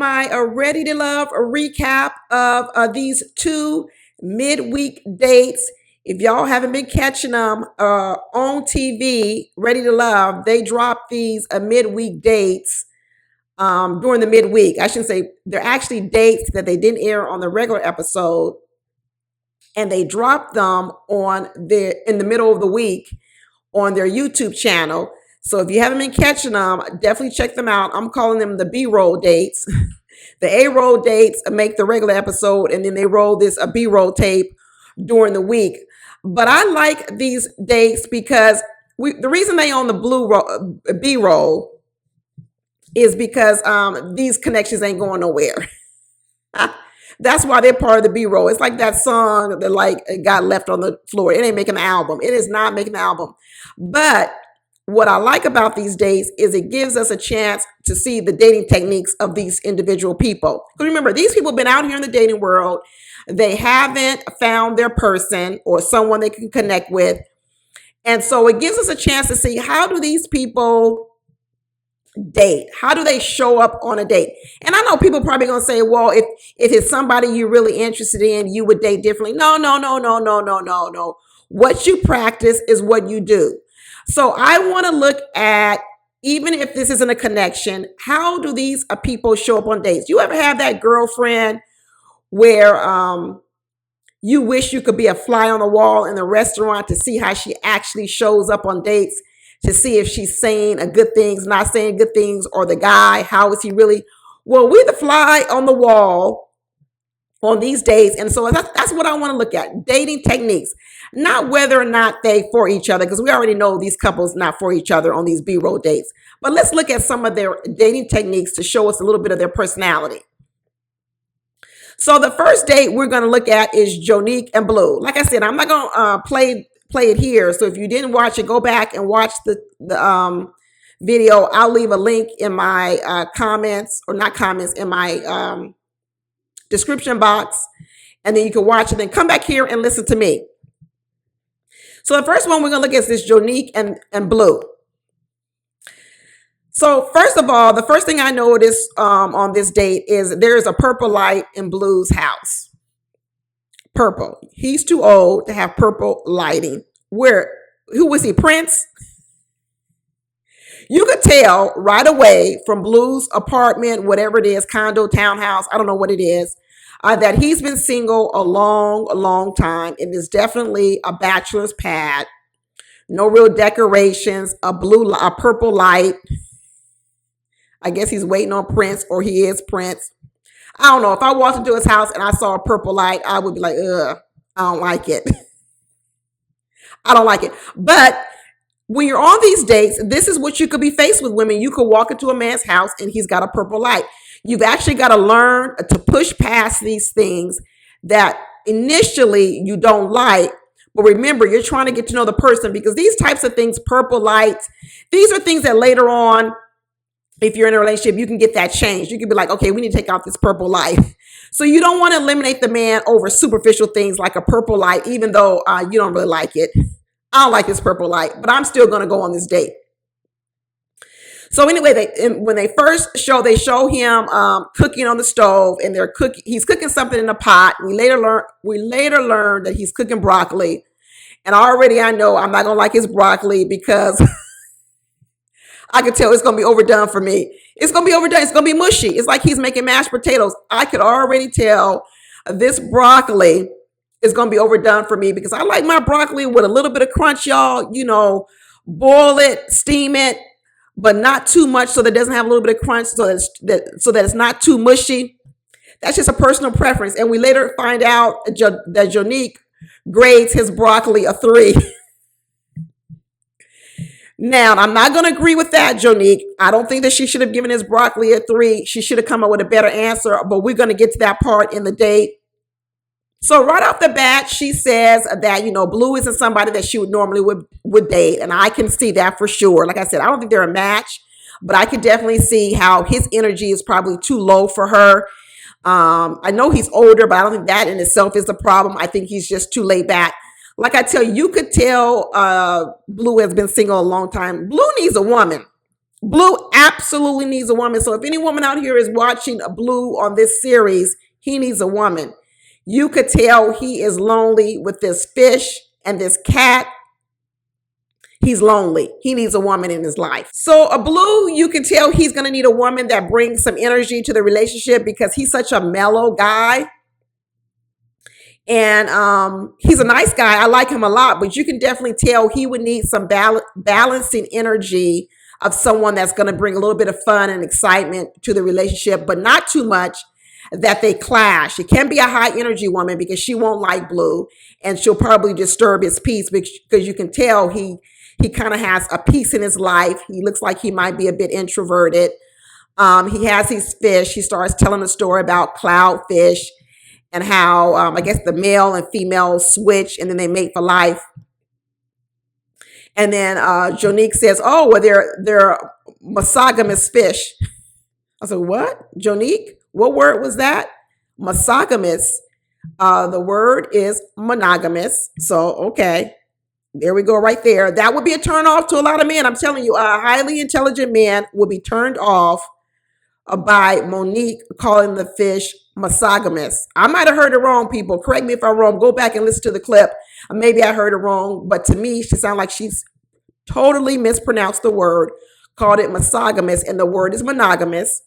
my Ready to Love recap of these two midweek dates. If y'all haven't been catching them on TV, Ready to Love, they drop these midweek dates during the midweek. I shouldn't say they're actually dates that they didn't air on the regular episode, and they drop them in the middle of the week on their YouTube channel. So if you haven't been catching them, definitely check them out. I'm calling them the B-roll dates. The A-roll dates make the regular episode, and then they roll this a B-roll tape during the week. But I like these dates because the reason they on the B-roll is because these connections ain't going nowhere. That's why they're part of the B-roll. It's like that song that got left on the floor. It ain't making the album. It is not making the album. But what I like about these dates is it gives us a chance to see the dating techniques of these individual people. Because remember, these people have been out here in the dating world. They haven't found their person or someone they can connect with. And so it gives us a chance to see, how do these people date? How do they show up on a date? And I know people probably going to say, well, if it's somebody you're really interested in, you would date differently. No. What you practice is what you do. So I want to look at, even if this isn't a connection, how do these people show up on dates? You ever have that girlfriend where you wish you could be a fly on the wall in the restaurant to see how she actually shows up on dates, to see if she's saying good things, not saying good things, or the guy, how is he really? Well, we're the fly on the wall on these dates. And so that's what I want to look at, dating techniques. Not whether or not they for each other, because we already know these couples not for each other on these B-roll dates. But let's look at some of their dating techniques to show us a little bit of their personality. So the first date we're going to look at is Jonique and Blue. Like I said, I'm not going to play it here. So if you didn't watch it, go back and watch the video. I'll leave a link in my comments, or not comments, in my description box. And then you can watch it and come back here and listen to me. So the first one we're going to look at is this Jonique and Blue. So first of all, the first thing I noticed on this date is there is a purple light in Blue's house. Purple. He's too old to have purple lighting. Who was he, Prince? You could tell right away from Blue's apartment, whatever it is, condo, townhouse, I don't know what it is, that he's been single a long time. It is definitely a bachelor's pad. No real decorations, a purple light. I guess he's waiting on Prince, or he is Prince. I don't know. If I walked into his house and I saw a purple light, I would be like, ugh, I don't like it. I don't like it. But when you're on these dates, this is what you could be faced with, women. You could walk into a man's house and he's got a purple light. You've actually got to learn to push past these things that initially you don't like. But remember, you're trying to get to know the person, because these types of things, purple lights, these are things that later on, if you're in a relationship, you can get that changed. You can be like, okay, we need to take out this purple light. So you don't want to eliminate the man over superficial things like a purple light, even though you don't really like it. I don't like this purple light, but I'm still going to go on this date. So anyway, when they first show, they show him cooking on the stove, and he's cooking something in a pot. We later learn that he's cooking broccoli. And already I know I'm not going to like his broccoli, because I could tell it's going to be overdone for me. It's going to be overdone. It's going to be mushy. It's like he's making mashed potatoes. I could already tell this broccoli is going to be overdone for me, because I like my broccoli with a little bit of crunch, y'all. You know, boil it, steam it, but not too much so that it doesn't have a little bit of crunch, so that it's not too mushy. That's just a personal preference. And we later find out that Jonique grades his broccoli a 3. Now, I'm not going to agree with that, Jonique. I don't think that she should have given his broccoli a 3. She should have come up with a better answer, but we're going to get to that part in the date. So right off the bat, she says that, Blue isn't somebody that she would normally would date. And I can see that for sure. Like I said, I don't think they're a match, but I can definitely see how his energy is probably too low for her. I know he's older, but I don't think that in itself is the problem. I think he's just too laid back. Like I tell you, could tell Blue has been single a long time. Blue needs a woman. Blue absolutely needs a woman. So if any woman out here is watching Blue on this series, he needs a woman. You could tell he is lonely with this fish and this cat. He's lonely. He needs a woman in his life. So a Blue, you can tell he's going to need a woman that brings some energy to the relationship because he's such a mellow guy. And he's a nice guy. I like him a lot, but you can definitely tell he would need some balancing energy of someone that's going to bring a little bit of fun and excitement to the relationship, but not too much that they clash. It can be a high energy woman because she won't like Blue, and she'll probably disturb his peace because you can tell he kind of has a peace in his life. He looks like he might be a bit introverted. He has these fish. He starts telling a story about cloudfish and how I guess the male and female switch and then they mate for life. And then Jonique says, "Oh, well, they're monogamous fish." I said, "What, Jonique? What word was that? Monogamous. The word is monogamous. So okay, there we go, right there. That would be a turn off to a lot of men. I'm telling you, a highly intelligent man would be turned off by Monique calling the fish monogamous. I might have heard it wrong, people. Correct me if I'm wrong. Go back and listen to the clip. Maybe I heard it wrong, but to me, she sounded like she's totally mispronounced the word, called it monogamous, and the word is monogamous.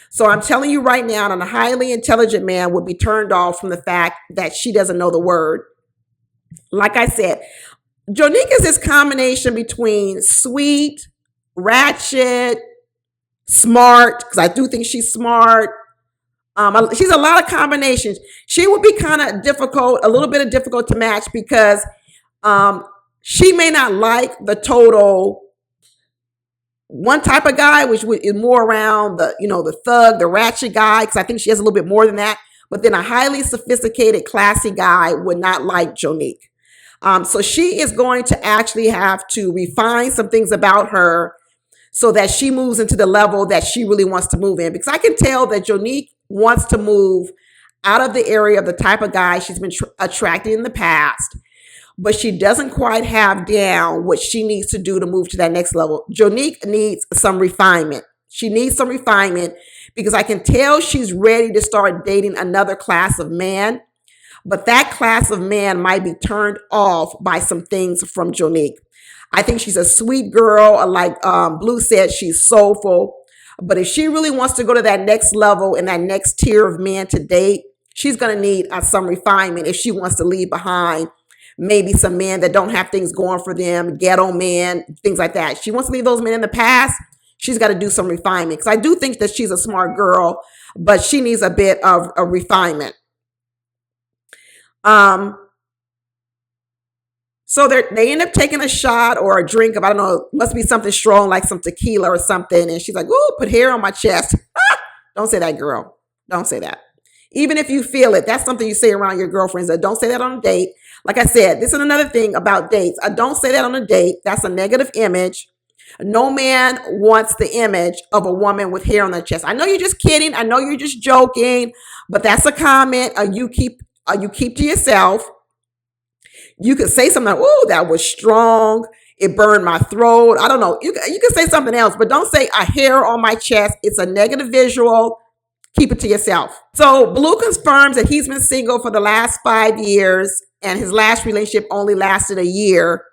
So I'm telling you right now, that a highly intelligent man would be turned off from the fact that she doesn't know the word. Like I said, Jonique is this combination between sweet, ratchet, smart, because I do think she's smart. She's a lot of combinations. She would be kind of difficult, a little bit of difficult to match because she may not like the total one type of guy, which is more around the thug, the ratchet guy, because I think she has a little bit more than that. But then a highly sophisticated, classy guy would not like Jonique. So she is going to actually have to refine some things about her so that she moves into the level that she really wants to move in. Because I can tell that Jonique wants to move out of the area of the type of guy she's been attracted in the past, but she doesn't quite have down what she needs to do to move to that next level. Jonique needs some refinement. She needs some refinement because I can tell she's ready to start dating another class of man, but that class of man might be turned off by some things from Jonique. I think she's a sweet girl. Like Blue said, she's soulful. But if she really wants to go to that next level and that next tier of men to date, she's going to need some refinement if she wants to leave behind maybe some men that don't have things going for them, ghetto men, things like that. She wants to leave those men in the past. She's got to do some refinement because I do think that she's a smart girl, but she needs a bit of a refinement. So they end up taking a shot or a drink of, I don't know, must be something strong like some tequila or something. And she's like, "Ooh, put hair on my chest." Don't say that, girl. Don't say that. Even if you feel it, that's something you say around your girlfriends. Don't say that on a date. Like I said, this is another thing about dates. Don't say that on a date. That's a negative image. No man wants the image of a woman with hair on their chest. I know you're just kidding. I know you're just joking, but that's a comment you keep to yourself. You could say something like, "Ooh, that was strong. It burned my throat." I don't know. You can say something else, but don't say a hair on my chest. It's a negative visual. Keep it to yourself. So Blue confirms that he's been single for the last 5 years and his last relationship only lasted a year.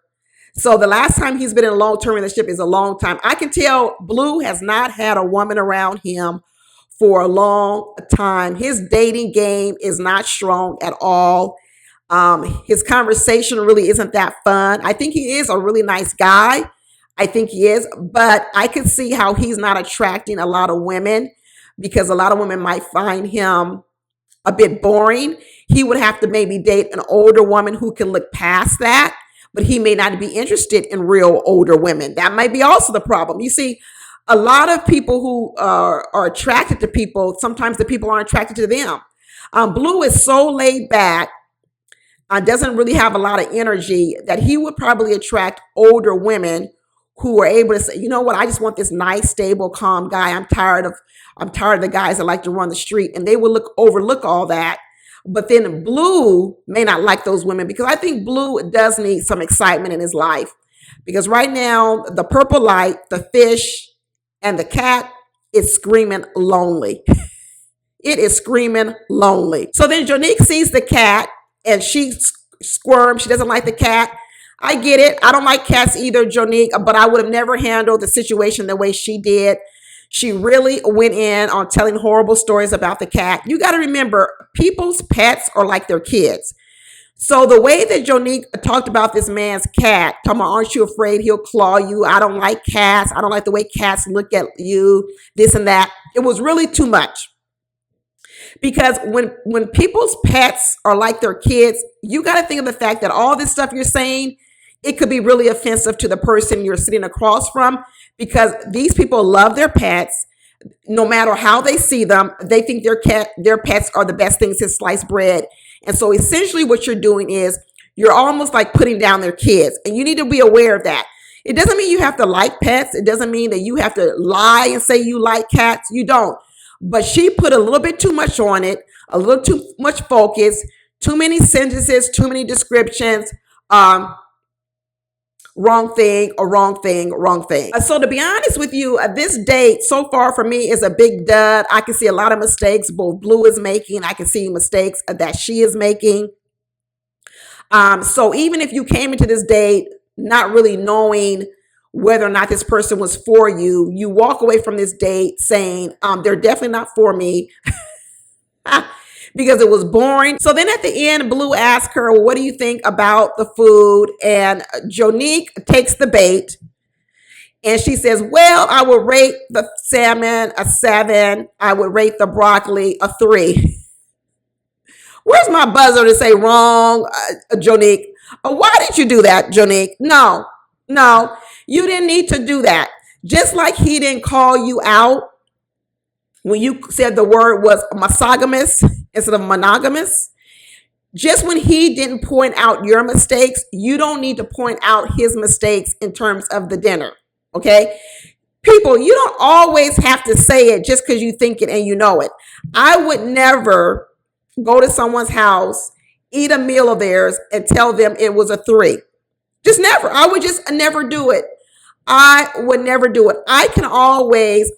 So the last time he's been in a long-term relationship is a long time. I can tell Blue has not had a woman around him for a long time. His dating game is not strong at all. His conversation really isn't that fun. I think he is a really nice guy. I think he is, but I can see how he's not attracting a lot of women because a lot of women might find him a bit boring. He would have to maybe date an older woman who can look past that, but he may not be interested in real older women. That might be also the problem. You see, a lot of people who are attracted to people, sometimes the people aren't attracted to them. Blue is so laid back, doesn't really have a lot of energy that he would probably attract older women who are able to say, "You know what? I just want this nice, stable, calm guy. I'm tired of the guys that like to run the street," and they will overlook all that. But then Blue may not like those women because I think Blue does need some excitement in his life because right now the purple light, the fish, and the cat is screaming lonely. It is screaming lonely. So then Jonique sees the cat and she squirms. She doesn't like the cat. I get it. I don't like cats either, Jonique, but I would have never handled the situation the way she did. She really went in on telling horrible stories about the cat. You got to remember, people's pets are like their kids. So the way that Jonique talked about this man's cat, talking about, aren't you afraid he'll claw you? I don't like cats. I don't like the way cats look at you, this and that. It was really too much. Because when people's pets are like their kids, you got to think of the fact that all this stuff you're saying, it could be really offensive to the person you're sitting across from, because these people love their pets. No matter how they see them, they think their pets are the best things since sliced bread. And so essentially what you're doing is you're almost like putting down their kids, and you need to be aware of that. It doesn't mean you have to like pets. It doesn't mean that you have to lie and say you like cats. You don't. But she put a little bit too much on it, a little too much focus, too many sentences, too many descriptions, wrong thing or wrong thing, wrong thing. So to be honest with you, this date so far for me is a big dud. I can see a lot of mistakes both Blue is making. I can see mistakes that she is making. So even if you came into this date not really knowing whether or not this person was for you, you walk away from this date saying, they're definitely not for me. Because it was boring. So then at the end, Blue asked her, well, what do you think about the food? And Jonique takes the bait. And she says, well, I would rate the salmon a 7. I would rate the broccoli a 3. Where's my buzzer to say wrong, Jonique? Why did you do that, Jonique? No, you didn't need to do that. Just like he didn't call you out when you said the word was monogamous instead of monogamous. Just when he didn't point out your mistakes, you don't need to point out his mistakes in terms of the dinner. Okay? People, you don't always have to say it just because you think it and you know it. I would never go to someone's house, eat a meal of theirs, and tell them it was a 3. Just never. I would just never do it. I would never do it. I can always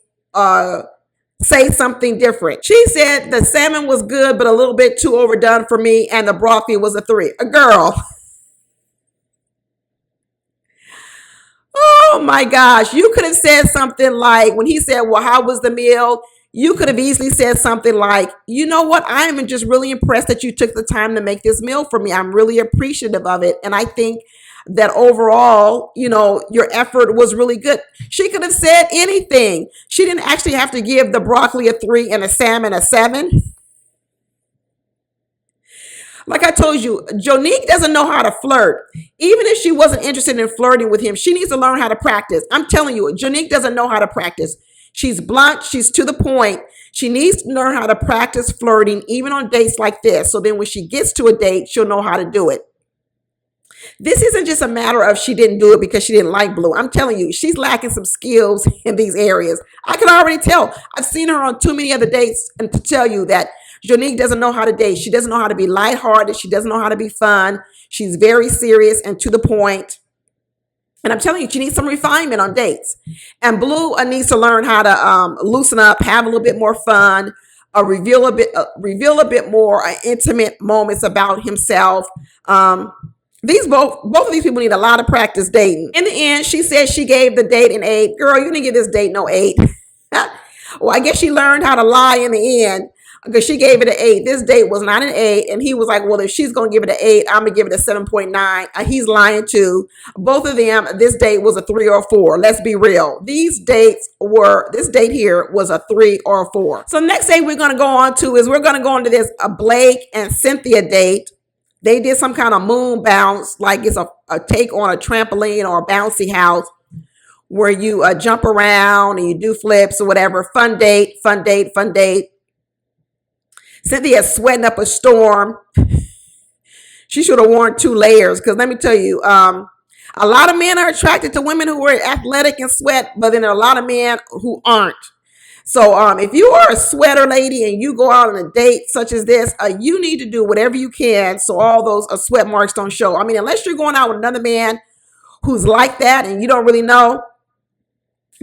say something different. She said the salmon was good, but a little bit too overdone for me, and the broccoli was a 3. A girl. Oh my gosh. You could have said something like, when he said, well, how was the meal? You could have easily said something like, you know what? I am just really impressed that you took the time to make this meal for me. I'm really appreciative of it. And I think that overall, your effort was really good. She could have said anything. She didn't actually have to give the broccoli a 3 and a salmon a 7. Like I told you, Jonique doesn't know how to flirt. Even if she wasn't interested in flirting with him, she needs to learn how to practice. I'm telling you, Jonique doesn't know how to practice. She's blunt. She's to the point. She needs to learn how to practice flirting, even on dates like this. So then when she gets to a date, she'll know how to do it. This isn't just a matter of she didn't do it because she didn't like Blue. I'm telling you, she's lacking some skills in these areas. I can already tell. I've seen her on too many other dates, and to tell you that Jonique doesn't know how to date. She doesn't know how to be lighthearted. She doesn't know how to be fun. She's very serious and to the point. And I'm telling you, she needs some refinement on dates. And Blue needs to learn how to loosen up, have a little bit more fun, reveal a bit more intimate moments about himself. Both of these people need a lot of practice dating. In the end, she said she gave the date an 8. Girl, you didn't give this date no 8. Well, I guess she learned how to lie in the end, because she gave it an 8. This date was not an 8. And he was like, well, if she's going to give it an 8, I'm going to give it a 7.9. He's lying too. Both of them, this date was a 3 or a 4. Let's be real. This date here was a 3 or a 4. So next date we're going to go on to is this Blake and Cynthia date. They did some kind of moon bounce, like it's a take on a trampoline or a bouncy house where you jump around and you do flips or whatever. Fun date. Cynthia's sweating up a storm. She should have worn 2 layers, because let me tell you, a lot of men are attracted to women who are athletic and sweat, but then there are a lot of men who aren't. So if you are a sweater lady and you go out on a date such as this, you need to do whatever you can so all those sweat marks don't show. I mean, unless you're going out with another man who's like that and you don't really know,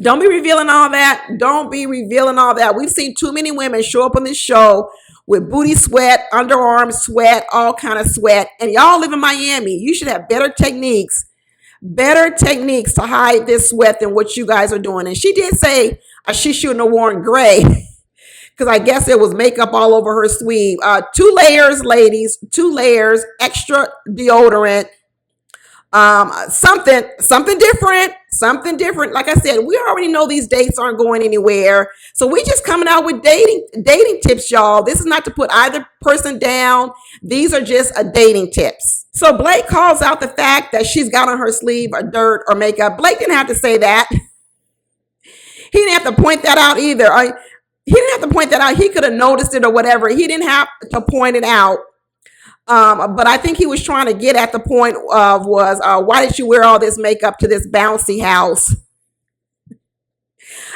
Don't be revealing all that. Don't be revealing all that. We've seen too many women show up on this show with booty sweat, underarm sweat, all kind of sweat. And y'all live in Miami. You should have better techniques to hide this sweat than what you guys are doing. And she did say she shouldn't have worn gray because I guess it was makeup all over her sleeve. 2 layers, ladies, 2 layers, extra deodorant, something different. Like I said, we already know these dates aren't going anywhere, so we just coming out with dating tips, y'all. This is not to put either person down. These are just dating tips. So Blake calls out the fact that she's got on her sleeve or dirt or makeup. Blake didn't have to say that. He didn't have to point that out either. He didn't have to point that out. He could have noticed it or whatever. He didn't have to point it out. But I think he was trying to get at the point of was why did you wear all this makeup to this bouncy house?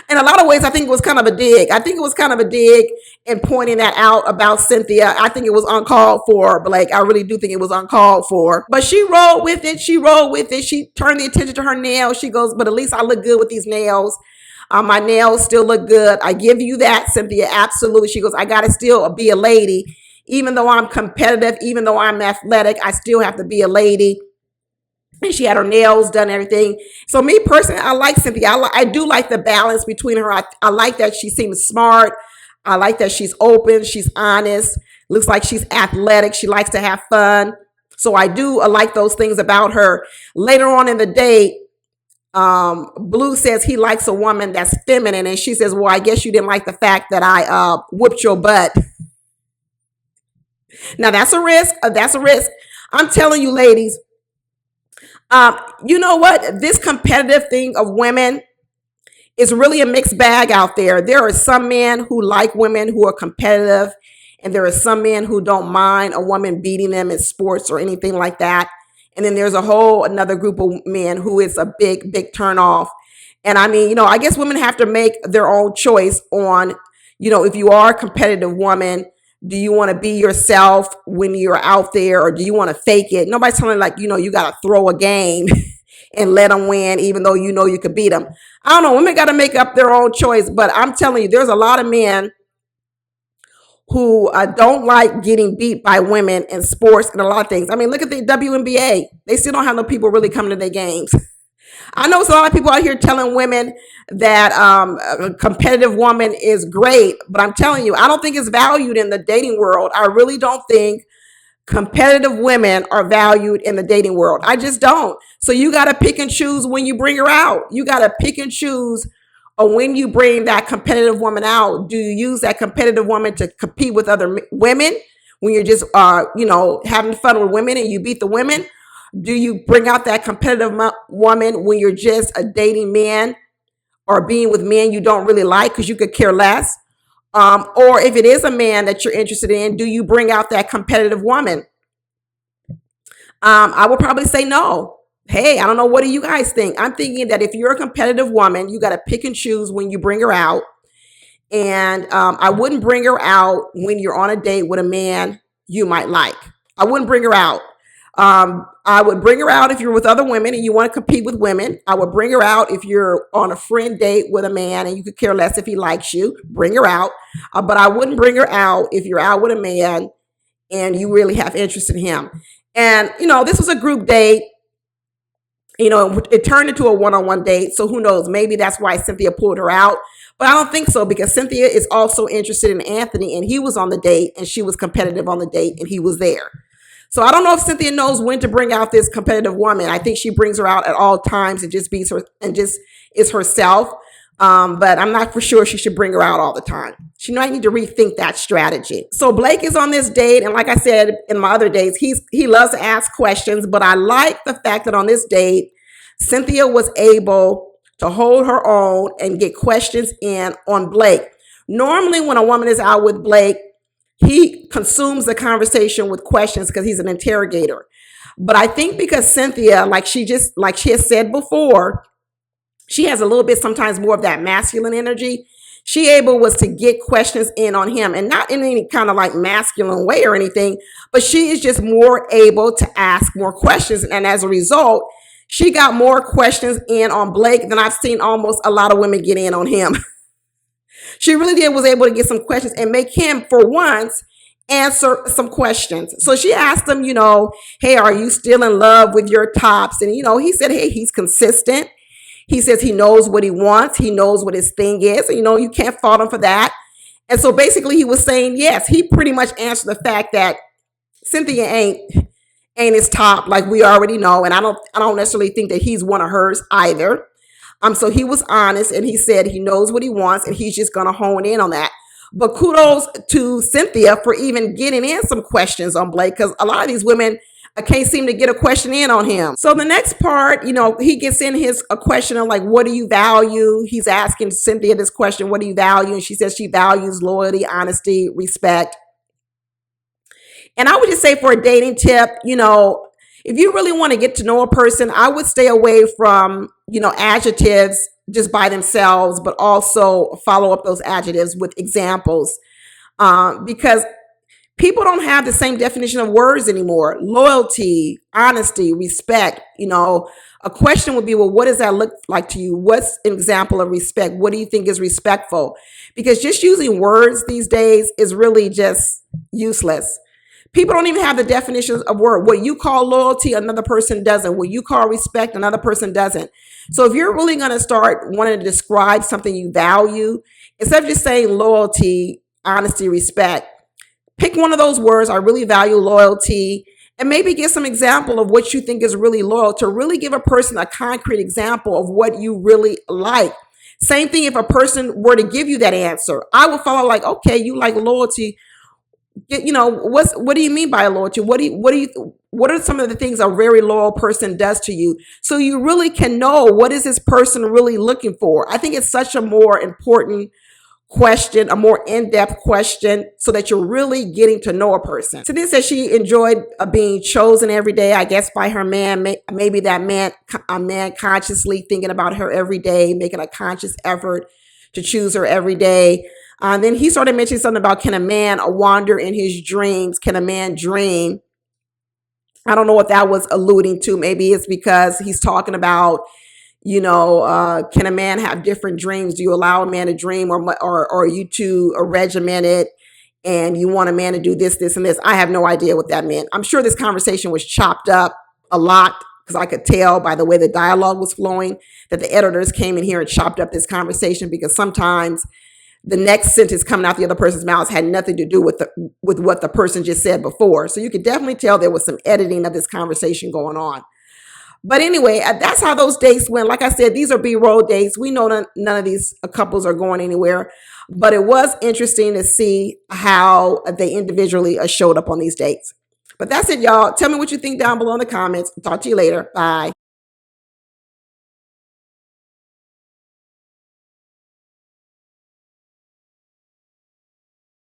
In a lot of ways, I think it was kind of a dig. I think it was kind of a dig in pointing that out about Cynthia. I think it was uncalled for, Blake. I really do think it was uncalled for. But she rolled with it. She turned the attention to her nails. She goes, but at least I look good with these nails. My nails still look good. I give you that, Cynthia. Absolutely. She goes, I got to still be a lady. Even though I'm competitive, even though I'm athletic, I still have to be a lady. And she had her nails done, everything. So me personally, I like Cynthia. I do like the balance between her. I like that she seems smart. I like that she's open. She's honest. Looks like she's athletic. She likes to have fun. So I do like those things about her. Later on in the date, Blue says he likes a woman that's feminine. And she says, well, I guess you didn't like the fact that I whooped your butt. Now that's a risk. I'm telling you, ladies, you know what? This competitive thing of women is really a mixed bag out there. There are some men who like women who are competitive, and there are some men who don't mind a woman beating them in sports or anything like that. And then there's another group of men who is a big turn off. And I mean, I guess women have to make their own choice on, if you are a competitive woman, do you want to be yourself when you're out there, or do you want to fake it? Nobody's telling you got to throw a game and let them win, even though you could beat them. I don't know. Women got to make up their own choice, but I'm telling you, there's a lot of men who don't like getting beat by women in sports and a lot of things. I mean, look at the WNBA. They still don't have no people really coming to their games. I know there's a lot of people out here telling women that a competitive woman is great, but I'm telling you, I don't think it's valued in the dating world. I really don't think competitive women are valued in the dating world. I just don't. So you got to pick and choose when you bring her out. You got to pick and choose when you bring that competitive woman out. Do you use that competitive woman to compete with other women when you're just, having fun with women and you beat the women? Do you bring out that competitive woman when you're just dating men or being with men you don't really like because you could care less? Or if it is a man that you're interested in, do you bring out that competitive woman? I would probably say no. Hey, I don't know. What do you guys think? I'm thinking that if you're a competitive woman, you got to pick and choose when you bring her out. And I wouldn't bring her out when you're on a date with a man you might like. I wouldn't bring her out. I would bring her out if you're with other women and you want to compete with women. I would bring her out if you're on a friend date with a man and you could care less if he likes you. Bring her out. But I wouldn't bring her out if you're out with a man and you really have interest in him. And, this was a group date. It turned into a one-on-one date. So who knows? Maybe that's why Cynthia pulled her out. But I don't think so, because Cynthia is also interested in Anthony, and he was on the date and she was competitive on the date and he was there. So I don't know if Cynthia knows when to bring out this competitive woman. I think she brings her out at all times and just beats her and just is herself. But I'm not for sure she should bring her out all the time. She might need to rethink that strategy. So Blake is on this date. And like I said, in my other dates, he loves to ask questions. But I like the fact that on this date, Cynthia was able to hold her own and get questions in on Blake. Normally, when a woman is out with Blake, he consumes the conversation with questions because he's an interrogator. But I think because Cynthia, like she has said before, she has a little bit sometimes more of that masculine energy. She was to get questions in on him, and not in any kind of like masculine way or anything, but she is just more able to ask more questions. And as a result, She got more questions in on Blake than I've seen almost a lot of women get in on him. She really did was able to get some questions and make him, for once, answer some questions. So she asked him, hey, are you still in love with your tops? And, he said, hey, he's consistent. He says he knows what he wants. He knows what his thing is. And, you can't fault him for that. And so basically he was saying, yes, he pretty much answered the fact that Cynthia ain't his top, like we already know. And I don't necessarily think that he's one of hers either. So he was honest and he said he knows what he wants and he's just going to hone in on that. But kudos to Cynthia for even getting in some questions on Blake, because a lot of these women can't seem to get a question in on him. So the next part, he gets in a question of like, what do you value? He's asking Cynthia this question, what do you value? And she says she values loyalty, honesty, respect. And I would just say for a dating tip, if you really want to get to know a person, I would stay away from, adjectives just by themselves, but also follow up those adjectives with examples, because people don't have the same definition of words anymore. Loyalty, honesty, respect. A question would be, well, what does that look like to you? What's an example of respect? What do you think is respectful? Because just using words these days is really just useless. People don't even have the definitions of word. What you call loyalty, another person doesn't. What you call respect, another person doesn't. So if you're really going to start wanting to describe something you value, instead of just saying loyalty, honesty, respect, pick one of those words. I really value loyalty, and maybe get some example of what you think is really loyal, to really give a person a concrete example of what you really like. Same thing if a person were to give you that answer. I would follow like, okay, you like loyalty. What do you mean by loyalty? What are some of the things a very loyal person does to you? So you really can know, what is this person really looking for? I think it's such a more important question, a more in-depth question, so that you're really getting to know a person. Cynthia says she enjoyed being chosen every day, I guess, by her man. Maybe that a man consciously thinking about her every day, making a conscious effort to choose her every day. Then he started mentioning something about, can a man wander in his dreams? Can a man dream? I don't know what that was alluding to. Maybe it's because he's talking about, can a man have different dreams? Do you allow a man to dream, or are you too regimented and you want a man to do this, this, and this? I have no idea what that meant. I'm sure this conversation was chopped up a lot, because I could tell by the way the dialogue was flowing that the editors came in here and chopped up this conversation, because sometimes the next sentence coming out the other person's mouth had nothing to do with what the person just said before. So you could definitely tell there was some editing of this conversation going on. But anyway, that's how those dates went. Like I said, these are B-roll dates. We know none of these couples are going anywhere. But it was interesting to see how they individually showed up on these dates. But that's it, y'all. Tell me what you think down below in the comments. Talk to you later. Bye.